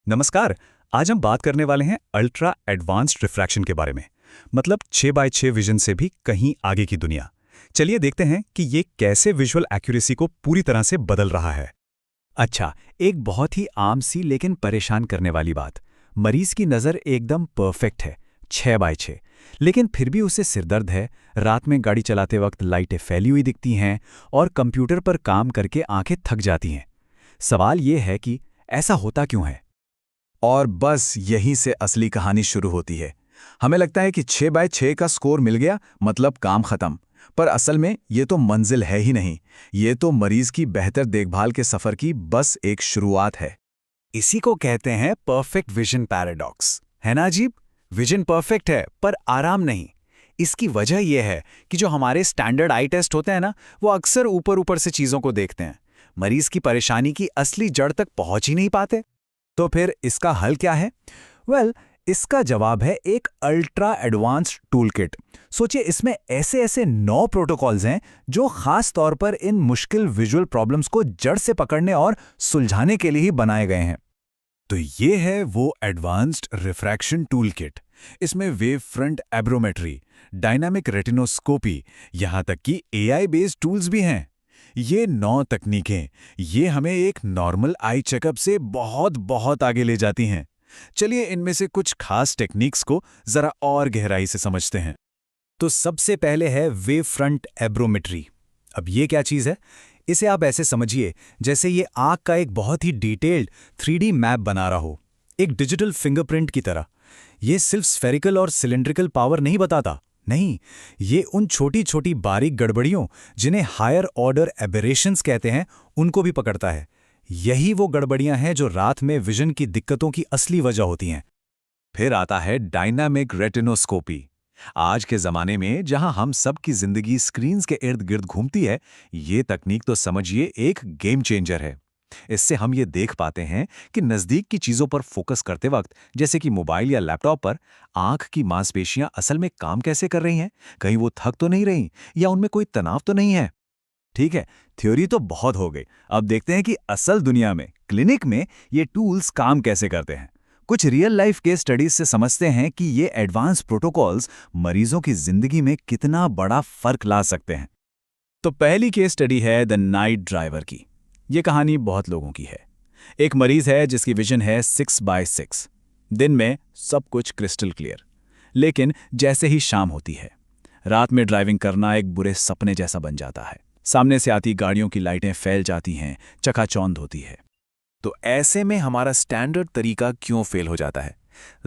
नमस्कार। आज हम बात करने वाले हैं अल्ट्रा एडवांस्ड रिफ्रैक्शन के बारे में। मतलब 6x6 विजन से भी कहीं आगे की दुनिया। चलिए देखते हैं कि ये कैसे विजुअल एक्यूरेसी को पूरी तरह से बदल रहा है। अच्छा, एक बहुत ही आम सी लेकिन परेशान करने वाली बात। मरीज की नज़र एकदम परफेक्ट है, 6x6, लेकिन फिर भी उसे सिरदर्द है, रात में गाड़ी चलाते वक्त लाइटें फैली हुई दिखती हैं और कंप्यूटर पर काम करके आंखें थक जाती हैं। सवाल ये है कि ऐसा होता क्यों है? और बस यहीं से असली कहानी शुरू होती है। हमें लगता है कि 6x6 का स्कोर मिल गया मतलब काम खत्म। पर असल में ये तो मंजिल है ही नहीं, ये तो मरीज की बेहतर देखभाल के सफर की बस एक शुरुआत है। इसी को कहते हैं परफेक्ट विजन पैराडॉक्स, है ना अजीब? विजन परफेक्ट है पर आराम नहीं। इसकी वजह यह है कि जो हमारे स्टैंडर्ड आई टेस्ट होते हैं ना, वो अक्सर ऊपर ऊपर से चीज़ों को देखते हैं, मरीज की परेशानी की असली जड़ तक पहुंच ही नहीं पाते। तो फिर इसका हल क्या है? इसका जवाब है एक अल्ट्रा एडवांस्ड टूलकिट। सोचिए, इसमें ऐसे ऐसे 9 प्रोटोकॉल्स हैं जो खास तौर पर इन मुश्किल विजुअल प्रॉब्लम्स को जड़ से पकड़ने और सुलझाने के लिए ही बनाए गए हैं। तो ये है वो एडवांस्ड रिफ्रैक्शन टूलकिट। इसमें वेव फ्रंट एब्रोमेट्री, डायनामिक रेटिनोस्कोपी, यहाँ तक कि एआई बेस्ड टूल्स भी हैं। ये 9 तकनीकें ये हमें एक नॉर्मल आई चेकअप से बहुत बहुत आगे ले जाती हैं। चलिए इनमें से कुछ खास टेक्निक्स को जरा और गहराई से समझते हैं। तो सबसे पहले है वेव फ्रंट एब्रोमेट्री। अब ये क्या चीज़ है? इसे आप ऐसे समझिए जैसे ये आँख का एक बहुत ही डिटेल्ड 3D मैप बना रहा हो, एक डिजिटल फिंगरप्रिंट की तरह। ये सिर्फ स्फेरिकल और सिलिंड्रिकल पावर नहीं बताता, नहीं, ये उन छोटी छोटी बारीक गड़बड़ियों जिन्हें हायर ऑर्डर एबेरेशंस कहते हैं, उनको भी पकड़ता है। यही वो गड़बड़ियां हैं जो रात में विजन की दिक्कतों की असली वजह होती हैं। फिर आता है डायनामिक रेटिनोस्कोपी। आज के जमाने में जहां हम सब की जिंदगी स्क्रीन्स के इर्द गिर्द घूमती है, ये तकनीक तो समझिए एक गेम चेंजर है। इससे हम ये देख पाते हैं कि नज़दीक की चीज़ों पर फोकस करते वक्त, जैसे कि मोबाइल या लैपटॉप पर, आंख की मांसपेशियां असल में काम कैसे कर रही हैं, कहीं वो थक तो नहीं रही या उनमें कोई तनाव तो नहीं है। ठीक है, थ्योरी तो बहुत हो गई। अब देखते हैं कि असल दुनिया में, क्लिनिक में ये टूल्स काम कैसे करते हैं। कुछ रियल लाइफ केस स्टडीज से समझते हैं कि ये एडवांस प्रोटोकॉल्स मरीजों की जिंदगी में कितना बड़ा फर्क ला सकते हैं। तो पहली केस स्टडी है द नाइट ड्राइवर की। ये कहानी बहुत लोगों की है। एक मरीज है जिसकी विजन है 6x6। दिन में सब कुछ क्रिस्टल क्लियर, लेकिन जैसे ही शाम होती है, रात में ड्राइविंग करना एक बुरे सपने जैसा बन जाता है। सामने से आती गाड़ियों की लाइटें फैल जाती हैं, चकाचौंध होती है। तो ऐसे में हमारा स्टैंडर्ड तरीका क्यों फेल हो जाता है?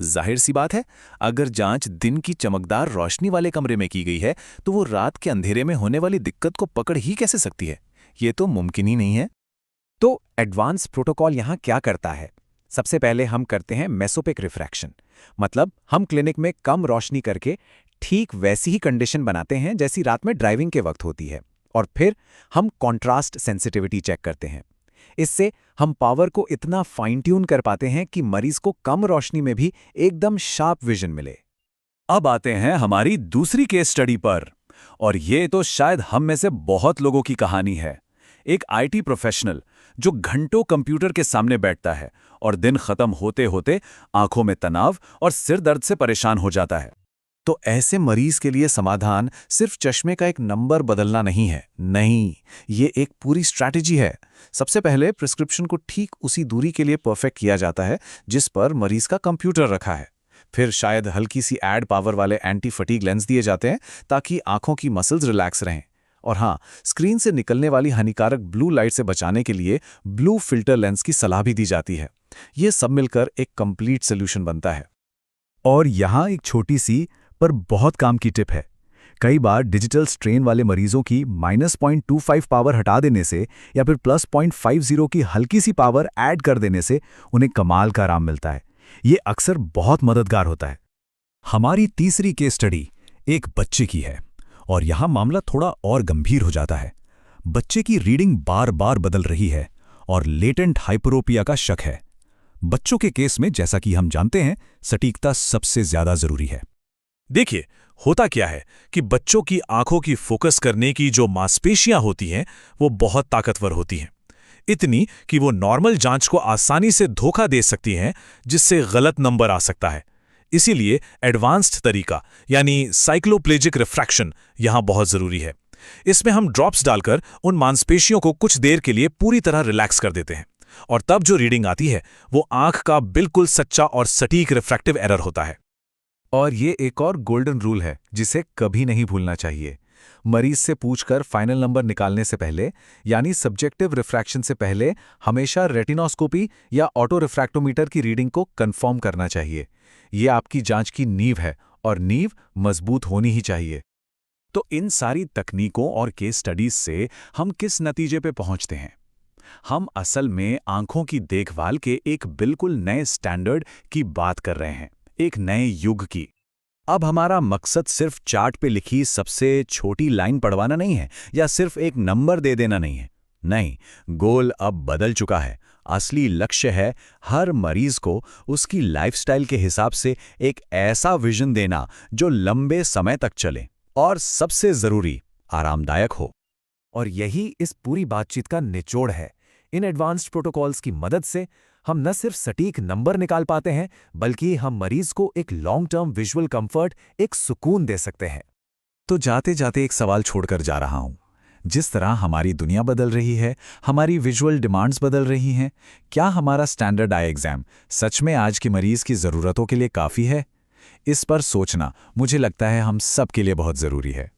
जाहिर सी बात है, अगर जांच दिन की चमकदार रोशनी वाले कमरे में की गई है, तो वो रात के अंधेरे में होने वाली दिक्कत को पकड़ ही कैसे सकती है? ये तो मुमकिन ही नहीं है। तो एडवांस प्रोटोकॉल यहाँ क्या करता है? सबसे पहले हम करते हैं मेसोपिक रिफ्रैक्शन। मतलब हम क्लिनिक में कम रोशनी करके ठीक वैसी ही कंडीशन बनाते हैं जैसी रात में ड्राइविंग के वक्त होती है। और फिर हम कॉन्ट्रास्ट सेंसिटिविटी चेक करते हैं। इससे हम पावर को इतना फाइन ट्यून कर पाते हैं कि मरीज को कम रोशनी में भी एकदम शार्प विजन मिले। अब आते हैं हमारी दूसरी केस स्टडी पर, और ये तो शायद हम में से बहुत लोगों की कहानी है। एक आईटी प्रोफेशनल जो घंटों कंप्यूटर के सामने बैठता है और दिन खत्म होते होते आंखों में तनाव और सिर दर्द से परेशान हो जाता है। तो ऐसे मरीज के लिए समाधान सिर्फ चश्मे का एक नंबर बदलना नहीं है, नहीं, ये एक पूरी स्ट्रैटेजी है। सबसे पहले प्रिस्क्रिप्शन को ठीक उसी दूरी के लिए परफेक्ट किया जाता है जिस पर मरीज का कंप्यूटर रखा है। फिर शायद हल्की सी एड पावर वाले एंटी फटीग लेंस दिए जाते हैं ताकि आंखों की मसल्स रिलैक्स रहें। और हाँ, स्क्रीन से निकलने वाली हानिकारक ब्लू लाइट से बचाने के लिए ब्लू फिल्टर लेंस की सलाह भी दी जाती है। ये सब मिलकर एक कंप्लीट सोल्यूशन बनता है। और यहाँ एक छोटी सी पर बहुत काम की टिप है। कई बार डिजिटल स्ट्रेन वाले मरीजों की -0.25 पावर हटा देने से या फिर +0.50 की हल्की सी पावर ऐड कर देने से उन्हें कमाल का आराम मिलता है। ये अक्सर बहुत मददगार होता है। हमारी तीसरी केस स्टडी एक बच्चे की है, और यहाँ मामला थोड़ा और गंभीर हो जाता है। बच्चे की रीडिंग बार बार बदल रही है और लेटेंट हाइपरोपिया का शक है। बच्चों के केस में, जैसा कि हम जानते हैं, सटीकता सबसे ज्यादा जरूरी है। देखिए, होता क्या है कि बच्चों की आंखों की फोकस करने की जो मांसपेशियां होती हैं, वो बहुत ताकतवर होती हैं। इतनी कि वो नॉर्मल जांच को आसानी से धोखा दे सकती हैं, जिससे गलत नंबर आ सकता है। इसीलिए एडवांस्ड तरीका यानी साइक्लोप्लेजिक रिफ्रैक्शन यहां बहुत जरूरी है। इसमें हम ड्रॉप्स डालकर उन मांसपेशियों को कुछ देर के लिए पूरी तरह रिलैक्स कर देते हैं, और तब जो रीडिंग आती है वो आंख का बिल्कुल सच्चा और सटीक रिफ्रैक्टिव एरर होता है। और ये एक और गोल्डन रूल है जिसे कभी नहीं भूलना चाहिए। मरीज से पूछकर फाइनल नंबर निकालने से पहले, यानी सब्जेक्टिव रिफ्रैक्शन से पहले, हमेशा रेटिनोस्कोपी या ऑटो रिफ्रैक्टोमीटर की रीडिंग को कंफर्म करना चाहिए। ये आपकी जांच की नींव है, और नींव मजबूत होनी ही चाहिए। तो इन सारी तकनीकों और केस स्टडीज से हम किस नतीजे पे पहुंचते हैं? हम असल में आंखों की देखभाल के एक बिल्कुल नए स्टैंडर्ड की बात कर रहे हैं, एक नए युग की। अब हमारा मकसद सिर्फ चार्ट पे लिखी सबसे छोटी लाइन पढ़वाना नहीं है, या सिर्फ एक नंबर दे देना नहीं है। नहीं, गोल अब बदल चुका है। असली लक्ष्य है हर मरीज को उसकी लाइफस्टाइल के हिसाब से एक ऐसा विजन देना जो लंबे समय तक चले और सबसे जरूरी आरामदायक हो। और यही इस पूरी बातचीत का निचोड़ है। इन एडवांस्ड प्रोटोकॉल्स की मदद से हम न सिर्फ सटीक नंबर निकाल पाते हैं, बल्कि हम मरीज को एक लॉन्ग टर्म विजुअल कंफर्ट, एक सुकून दे सकते हैं। तो जाते जाते एक सवाल छोड़कर जा रहा हूं। जिस तरह हमारी दुनिया बदल रही है, हमारी विजुअल डिमांड्स बदल रही हैं, क्या हमारा स्टैंडर्ड आई एग्जाम सच में आज के मरीज की ज़रूरतों के लिए काफ़ी है? इस पर सोचना मुझे लगता है हम सब के लिए बहुत ज़रूरी है।